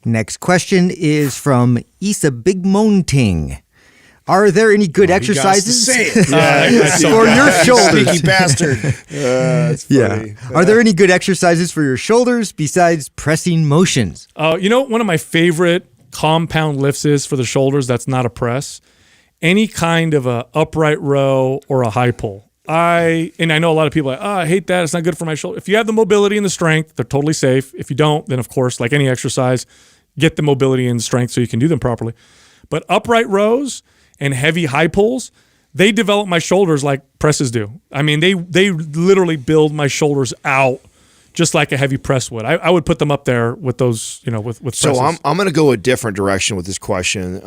Next question is from Isa Bigmonting. Are there any good exercises for your shoulders? Sneaky bastard. That's funny. Are there any good exercises for your shoulders besides pressing motions? One of my favorite compound lifts is for the shoulders that's not a press. Any kind of a upright row or a high pull. I know a lot of people are like, I hate that. It's not good for my shoulder. If you have the mobility and the strength, they're totally safe. If you don't, then of course, like any exercise, get the mobility and strength so you can do them properly. But upright rows and heavy high pulls, they develop my shoulders like presses do. I mean, they literally build my shoulders out just like a heavy press would. I would put them up there with those, with presses. So I'm going to go a different direction with this question.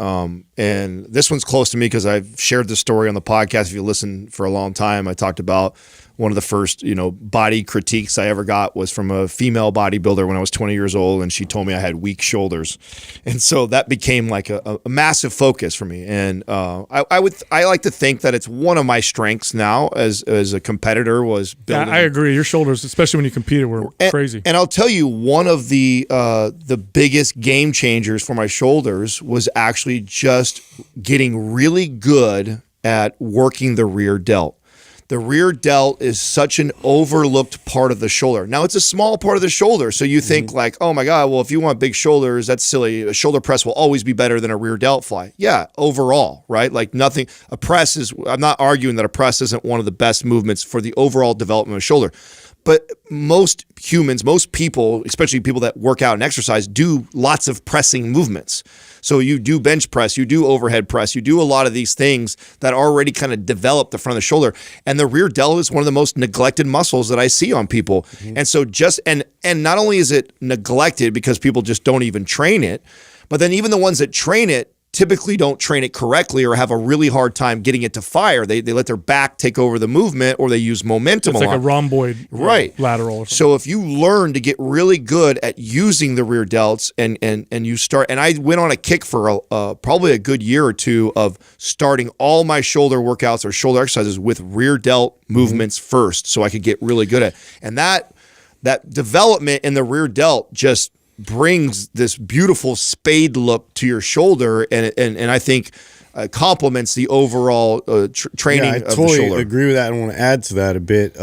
And this one's close to me because I've shared this story on the podcast. If you listen for a long time, I talked about one of the first, body critiques I ever got was from a female bodybuilder when I was 20 years old, and she told me I had weak shoulders. And so that became like a massive focus for me. And I like to think that it's one of my strengths now as a competitor was building. Yeah, I agree. Your shoulders, especially when you competed, were crazy. And I'll tell you, one of the biggest game changers for my shoulders was actually just getting really good at working the rear delt. The rear delt is such an overlooked part of the shoulder. Now, it's a small part of the shoulder, so you think like, oh my God, well, if you want big shoulders, that's silly. A shoulder press will always be better than a rear delt fly. Yeah, overall, right? Like nothing, I'm not arguing that a press isn't one of the best movements for the overall development of a shoulder. But most humans, most people, especially people that work out and exercise, do lots of pressing movements. So you do bench press, you do overhead press, you do a lot of these things that already kind of develop the front of the shoulder. And the rear delt is one of the most neglected muscles that I see on people. And so and not only is it neglected because people just don't even train it, but then even the ones that train it typically don't train it correctly or have a really hard time getting it to fire. They let their back take over the movement, or they use momentum. It's like a rhomboid lateral. Or so if you learn to get really good at using the rear delts and you start, and I went on a kick for probably a good year or two of starting all my shoulder workouts or shoulder exercises with rear delt movements first, so I could get really good at it. And that development in the rear delt just brings this beautiful spade look to your shoulder, and I think complements the overall training of the shoulder. I totally agree with that. I want to add to that a bit,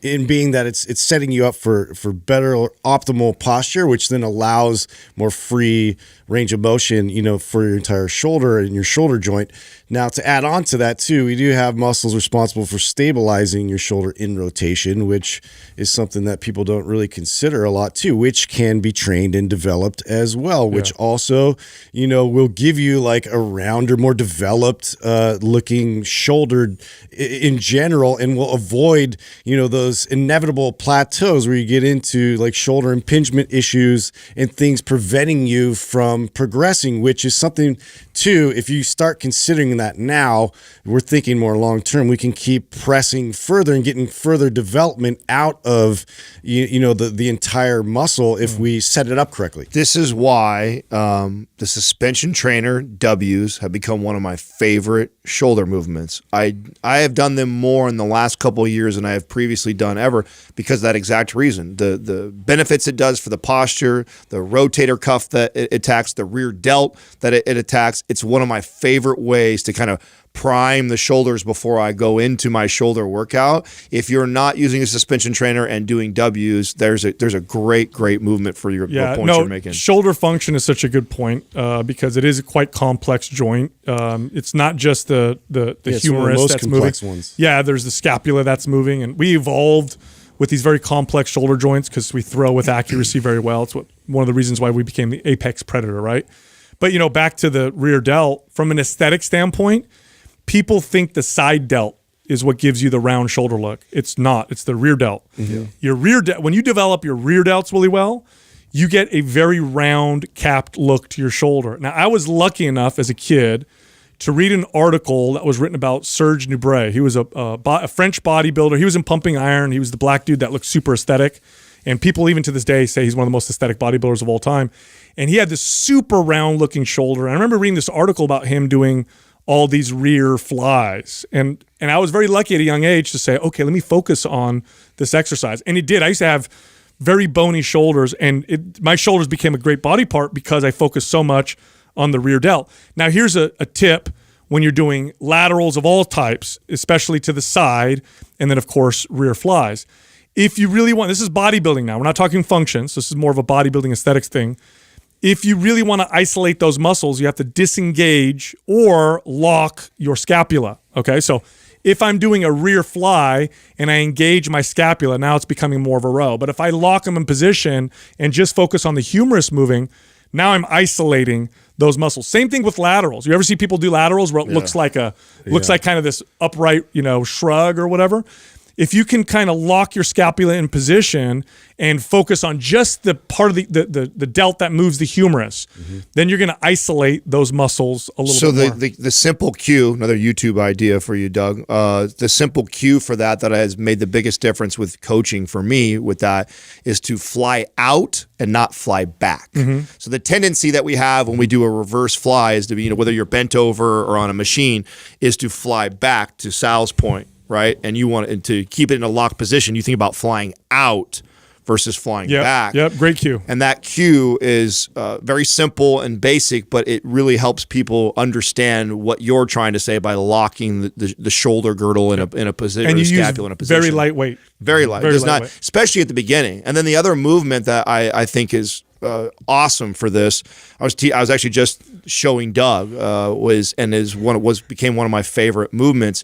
in being that it's setting you up for better optimal posture, which then allows more free range of motion, for your entire shoulder and your shoulder joint. Now, to add on to that too, we do have muscles responsible for stabilizing your shoulder in rotation, which is something that people don't really consider a lot too, which can be trained and developed as well, which also, will give you like a rounder, more developed looking shoulder in general, and will avoid, those inevitable plateaus where you get into like shoulder impingement issues and things preventing you from progressing, which is something too, if you start considering that now, we're thinking more long term, we can keep pressing further and getting further development out of the entire muscle if we set it up correctly. This is why the suspension trainer W's have become one of my favorite shoulder movements. I have done them more in the last couple of years than I have previously done ever, because of that exact reason. The benefits it does for the posture, the rotator cuff that it attacks, the rear delt that it attacks. It's one of my favorite ways to kind of prime the shoulders before I go into my shoulder workout. If you're not using a suspension trainer and doing W's, there's a great movement for the points you're making. Shoulder function is such a good point because it is a quite complex joint. It's not just the humerus that's moving. Ones. Yeah, there's the scapula that's moving, and we evolved with these very complex shoulder joints because we throw with accuracy very well. It's one of the reasons why we became the apex predator, right? But back to the rear delt, from an aesthetic standpoint, people think the side delt is what gives you the round shoulder look. It's not. It's the rear delt. Mm-hmm. Your rear delt, when you develop your rear delts really well, you get a very round, capped look to your shoulder. Now, I was lucky enough as a kid to read an article that was written about Serge Nubret. He was a French bodybuilder. He was in Pumping Iron. He was the black dude that looked super aesthetic. And people even to this day say he's one of the most aesthetic bodybuilders of all time. And he had this super round looking shoulder. And I remember reading this article about him doing all these rear flies. And I was very lucky at a young age to say, okay, let me focus on this exercise. And it did. I used to have very bony shoulders, and my shoulders became a great body part because I focused so much on the rear delt. Now, here's a tip when you're doing laterals of all types, especially to the side, and then, of course, rear flies. If you really want, this is bodybuilding now. We're not talking functions. This is more of a bodybuilding aesthetics thing. If you really want to isolate those muscles, you have to disengage or lock your scapula, okay? So if I'm doing a rear fly and I engage my scapula, now it's becoming more of a row. But if I lock them in position and just focus on the humerus moving, now I'm isolating those muscles. Same thing with laterals. You ever see people do laterals where it looks like kind of this upright, shrug or whatever? If you can kind of lock your scapula in position and focus on just the part of the delt that moves the humerus, then you're going to isolate those muscles a little bit more. So the simple cue, another YouTube idea for you, Doug, the simple cue for that has made the biggest difference with coaching for me with that is to fly out and not fly back. So the tendency that we have when we do a reverse fly is to be, whether you're bent over or on a machine, is to fly back, to Sal's point. Right, and you want to keep it in a locked position. You think about flying out versus flying back. Yep, great cue. And that cue is very simple and basic, but it really helps people understand what you're trying to say by locking the shoulder girdle in a position, and or you scapula in a position. Very lightweight. Very light. Very It's not, lightweight. especially at the beginning. And then the other movement that I think is awesome for this, I was actually just showing Doug became one of my favorite movements,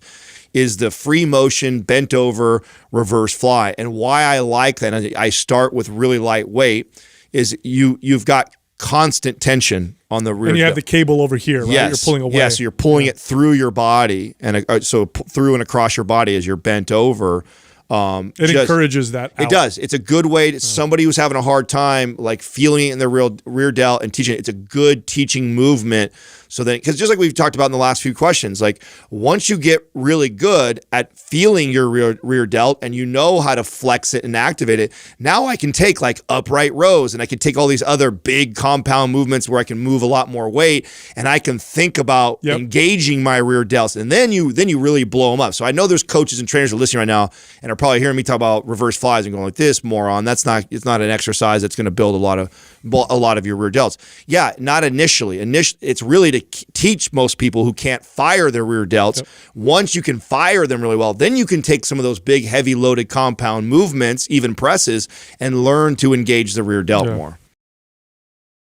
is the free motion bent over reverse fly. And why I like that, and I start with really lightweight, is you've got constant tension on the rear. And you have the cable over here, right? Yes. You're pulling away. Yeah, so you're pulling it through your body, and through and across your body as you're bent over. It encourages that out. It does. It's a good way. Somebody who's having a hard time, like feeling it in the rear delt and teaching it. It's a good teaching movement. So then, because just like we've talked about in the last few questions, like once you get really good at feeling your rear delt and you know how to flex it and activate it, now I can take like upright rows and I can take all these other big compound movements where I can move a lot more weight, and I can think about engaging my rear delts, and then you really blow them up. So I know there's coaches and trainers who are listening right now and are probably hearing me talk about reverse flies and going like, this moron, it's not an exercise that's going to build a lot of your rear delts. Yeah, not initially. It's really to teach most people who can't fire their rear delts. Yep. Once you can fire them really well, then you can take some of those big, heavy loaded compound movements, even presses, and learn to engage the rear delt more.